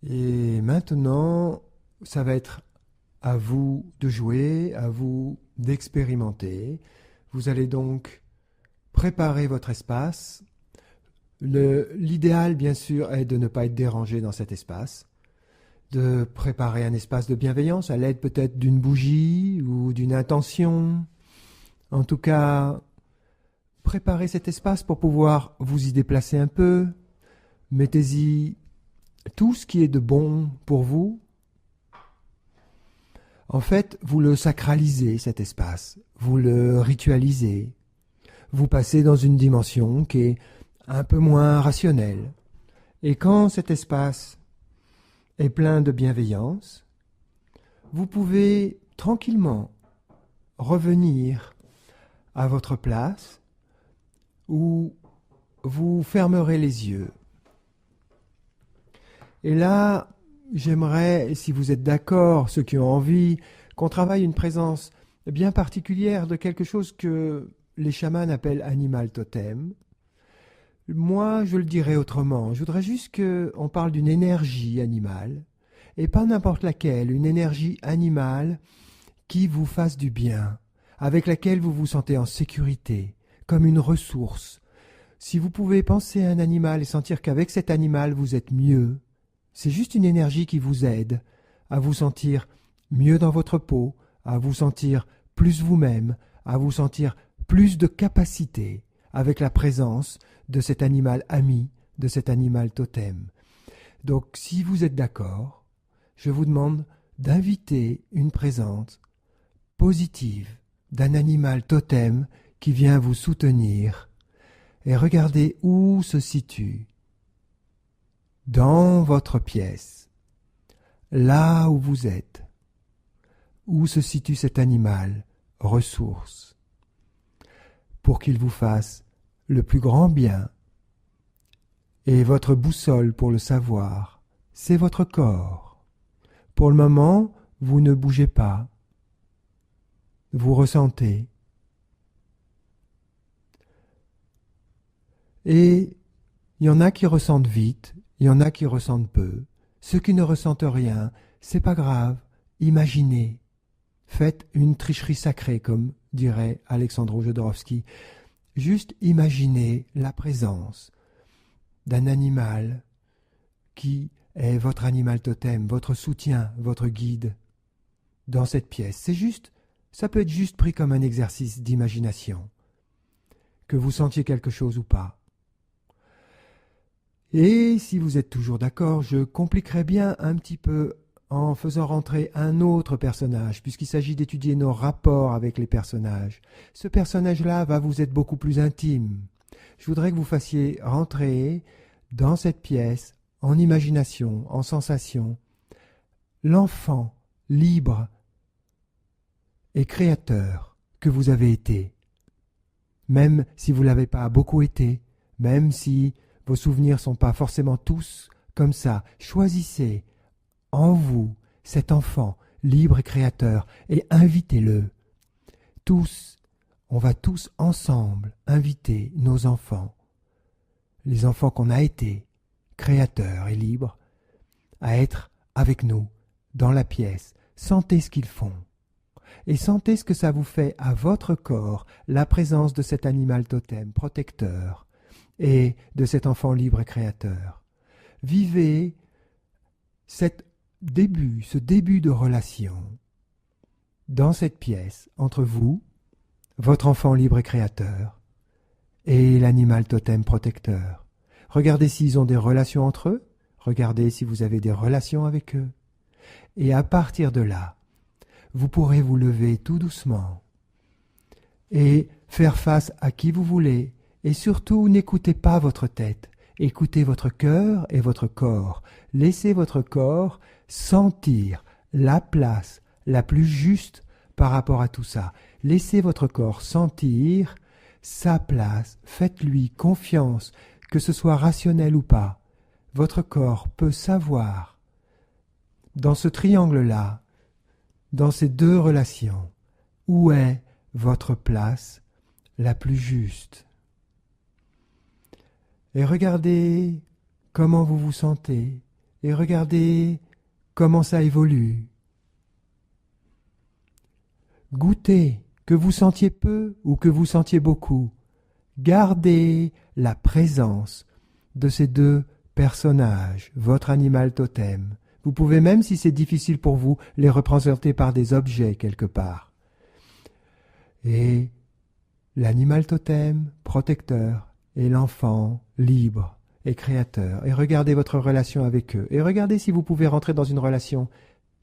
Et maintenant, ça va être à vous de jouer, à vous d'expérimenter. Vous allez donc préparer votre espace. L'idéal, bien sûr, est de ne pas être dérangé dans cet espace, de préparer un espace de bienveillance à l'aide peut-être d'une bougie ou d'une intention. En tout cas, préparez cet espace pour pouvoir vous y déplacer un peu. Mettez-y tout ce qui est de bon pour vous. En fait, vous le sacralisez, cet espace. Vous le ritualisez. Vous passez dans une dimension qui est un peu moins rationnelle. Et quand cet espace est plein de bienveillance, vous pouvez tranquillement revenir à votre place où vous fermerez les yeux. Et là, j'aimerais, si vous êtes d'accord, ceux qui ont envie, qu'on travaille une présence bien particulière de quelque chose que les chamans appellent animal totem. Moi, je le dirais autrement. Je voudrais juste qu'on parle d'une énergie animale, et pas n'importe laquelle, une énergie animale qui vous fasse du bien, avec laquelle vous vous sentez en sécurité, comme une ressource. Si vous pouvez penser à un animal et sentir qu'avec cet animal vous êtes mieux, c'est juste une énergie qui vous aide à vous sentir mieux dans votre peau, à vous sentir plus vous-même, à vous sentir plus de capacité avec la présence de cet animal ami, de cet animal totem. Donc, si vous êtes d'accord, je vous demande d'inviter une présence positive d'un animal totem qui vient vous soutenir et regardez où se situe dans votre pièce, là où vous êtes, où se situe cet animal, ressource, pour qu'il vous fasse le plus grand bien. Et votre boussole pour le savoir, c'est votre corps. Pour le moment, vous ne bougez pas. Vous ressentez. Et il y en a qui ressentent vite, il y en a qui ressentent peu. Ceux qui ne ressentent rien, c'est pas grave. Imaginez. Faites une tricherie sacrée, comme dirait Alexandre Jodorowsky. Juste imaginez la présence d'un animal qui est votre animal totem, votre soutien, votre guide dans cette pièce. C'est juste, ça peut être juste pris comme un exercice d'imagination, que vous sentiez quelque chose ou pas. Et si vous êtes toujours d'accord, je compliquerai bien un petit peu en faisant rentrer un autre personnage, puisqu'il s'agit d'étudier nos rapports avec les personnages. Ce personnage-là va vous être beaucoup plus intime. Je voudrais que vous fassiez rentrer dans cette pièce, en imagination, en sensation, l'enfant libre et créateur que vous avez été. Même si vous ne l'avez pas beaucoup été, même si vos souvenirs ne sont pas forcément tous comme ça, choisissez en vous cet enfant libre et créateur et invitez-le. Tous, on va tous ensemble inviter nos enfants, les enfants qu'on a été, créateurs et libres, à être avec nous dans la pièce. Sentez ce qu'ils font et sentez ce que ça vous fait à votre corps, la présence de cet animal totem protecteur et de cet enfant libre et créateur. Vivez ce début de relation dans cette pièce entre vous, votre enfant libre et créateur, et l'animal totem protecteur. Regardez s'ils ont des relations entre eux, regardez si vous avez des relations avec eux. Et à partir de là, vous pourrez vous lever tout doucement et faire face à qui vous voulez. Et surtout, n'écoutez pas votre tête, écoutez votre cœur et votre corps. Laissez votre corps sentir la place la plus juste par rapport à tout ça. Laissez votre corps sentir sa place. Faites-lui confiance, que ce soit rationnel ou pas. Votre corps peut savoir, dans ce triangle-là, dans ces deux relations, où est votre place la plus juste. Et regardez comment vous vous sentez. et regardez comment ça évolue. Goûtez, que vous sentiez peu ou que vous sentiez beaucoup. Gardez la présence de ces deux personnages, votre animal totem. Vous pouvez même, si c'est difficile pour vous, les représenter par des objets quelque part. Et l'animal totem, protecteur, et l'enfant, libre et créateur. Et regardez votre relation avec eux. Et regardez si vous pouvez rentrer dans une relation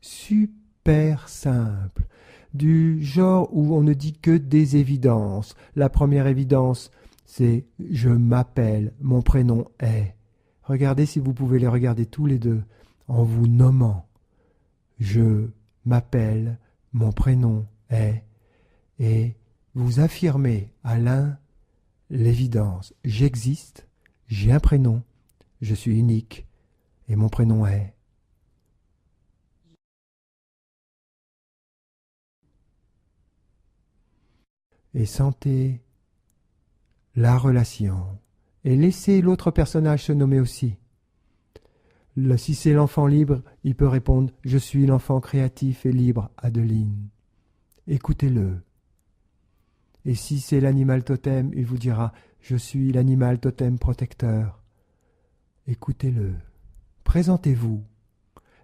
super simple, du genre où on ne dit que des évidences. La première évidence, c'est « je m'appelle, mon prénom est ». Regardez si vous pouvez les regarder tous les deux en vous nommant « je m'appelle, mon prénom est » et vous affirmez à l'un l'évidence « j'existe, j'ai un prénom, je suis unique et mon prénom est ». Et sentez la relation et laissez l'autre personnage se nommer aussi. Si c'est l'enfant libre, il peut répondre « Je suis l'enfant créatif et libre, Adeline ». Écoutez-le. Et si c'est l'animal totem, il vous dira « Je suis l'animal totem protecteur ». Écoutez-le. Présentez-vous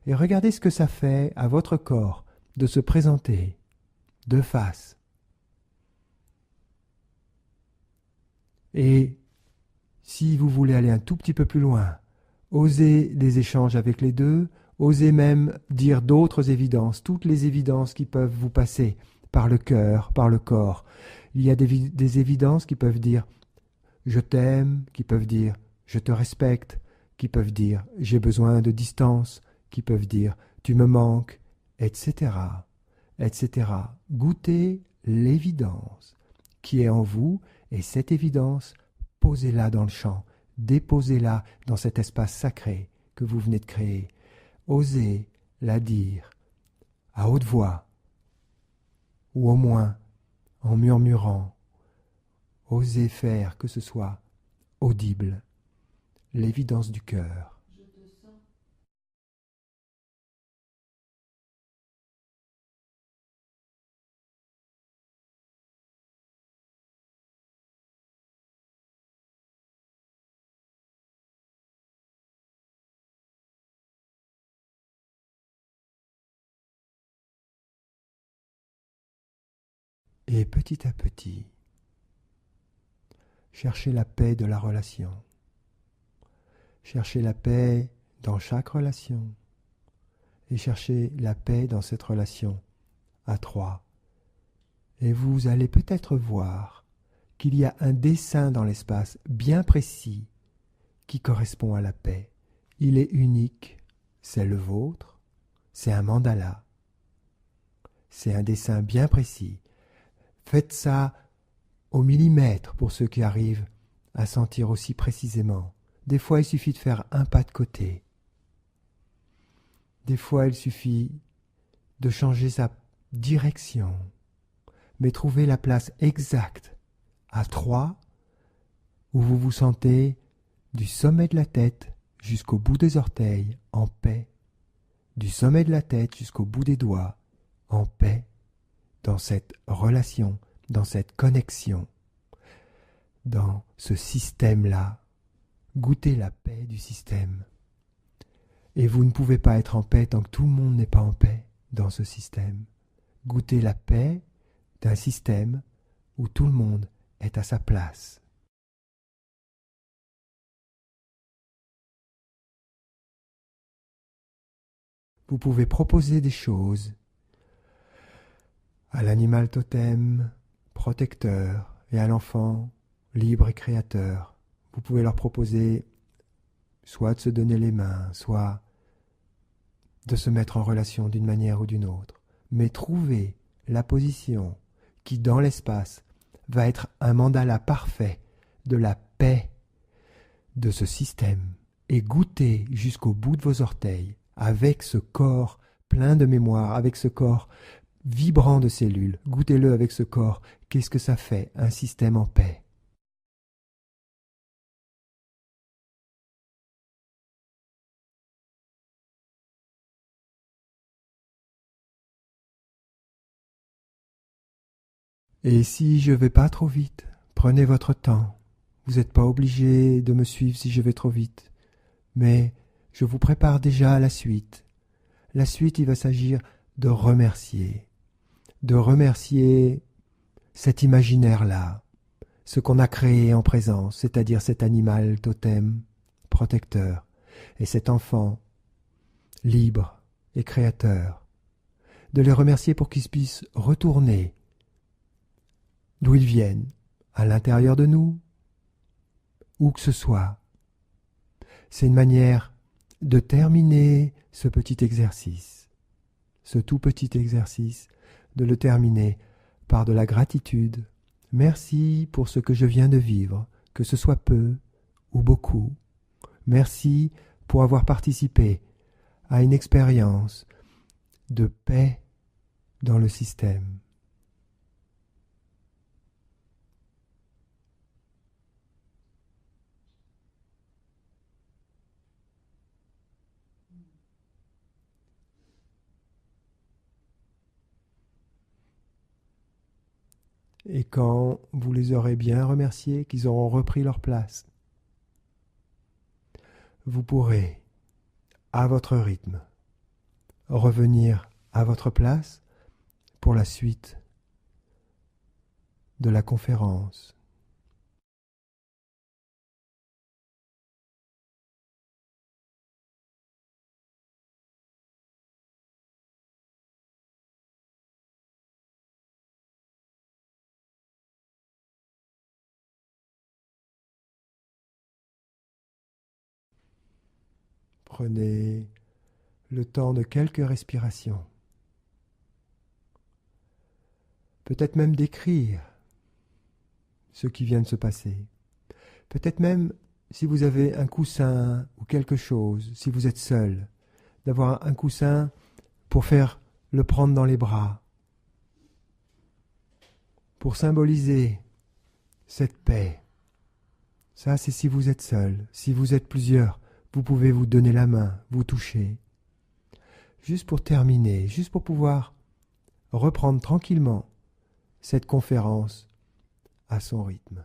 et regardez ce que ça fait à votre corps de se présenter de face. Et si vous voulez aller un tout petit peu plus loin, osez des échanges avec les deux, osez même dire d'autres évidences, toutes les évidences qui peuvent vous passer par le cœur, par le corps. Il y a des évidences qui peuvent dire « je t'aime », qui peuvent dire « je te respecte », qui peuvent dire « j'ai besoin de distance », qui peuvent dire « tu me manques », etc., etc. Goûtez l'évidence qui est en vous et cette évidence, posez-la dans le champ, déposez-la dans cet espace sacré que vous venez de créer. Osez la dire à haute voix ou au moins en murmurant. Osez faire que ce soit audible, l'évidence du cœur. Et petit à petit, cherchez la paix de la relation. Cherchez la paix dans chaque relation. Et cherchez la paix dans cette relation à trois. Et vous allez peut-être voir qu'il y a un dessin dans l'espace bien précis qui correspond à la paix. Il est unique, c'est le vôtre, c'est un mandala. C'est un dessin bien précis. Faites ça au millimètre pour ceux qui arrivent à sentir aussi précisément. Des fois, il suffit de faire un pas de côté. Des fois, il suffit de changer sa direction. Mais trouvez la place exacte à 3 où vous vous sentez du sommet de la tête jusqu'au bout des orteils en paix, du sommet de la tête jusqu'au bout des doigts en paix, dans cette relation, dans cette connexion, dans ce système-là. Goûtez la paix du système. Et vous ne pouvez pas être en paix tant que tout le monde n'est pas en paix dans ce système. Goûtez la paix d'un système où tout le monde est à sa place. Vous pouvez proposer des choses à l'animal totem, protecteur, et à l'enfant, libre et créateur. Vous pouvez leur proposer soit de se donner les mains, soit de se mettre en relation d'une manière ou d'une autre. Mais trouvez la position qui, dans l'espace, va être un mandala parfait de la paix de ce système et goûtez jusqu'au bout de vos orteils avec ce corps plein de mémoire, avec ce corps vibrant de cellules. Goûtez-le avec ce corps. Qu'est-ce que ça fait, un système en paix? Et si je vais pas trop vite, prenez votre temps. Vous n'êtes pas obligé de me suivre si je vais trop vite. Mais je vous prépare déjà à la suite. La suite, il va s'agir de remercier. De remercier cet imaginaire-là, ce qu'on a créé en présence, c'est-à-dire cet animal totem, protecteur, et cet enfant, libre et créateur. De les remercier pour qu'ils puissent retourner d'où ils viennent, à l'intérieur de nous, où que ce soit. C'est une manière de terminer ce petit exercice, ce tout petit exercice, de le terminer par de la gratitude. Merci pour ce que je viens de vivre, que ce soit peu ou beaucoup. Merci pour avoir participé à une expérience de paix dans le système. Et quand vous les aurez bien remerciés, qu'ils auront repris leur place, vous pourrez, à votre rythme, revenir à votre place pour la suite de la conférence. Prenez le temps de quelques respirations. Peut-être même d'écrire ce qui vient de se passer. Peut-être même, si vous avez un coussin ou quelque chose, si vous êtes seul, d'avoir un coussin pour faire le prendre dans les bras, pour symboliser cette paix. Ça, c'est si vous êtes seul. Si vous êtes plusieurs, vous pouvez vous donner la main, vous toucher. Juste pour terminer, juste pour pouvoir reprendre tranquillement cette conférence à son rythme.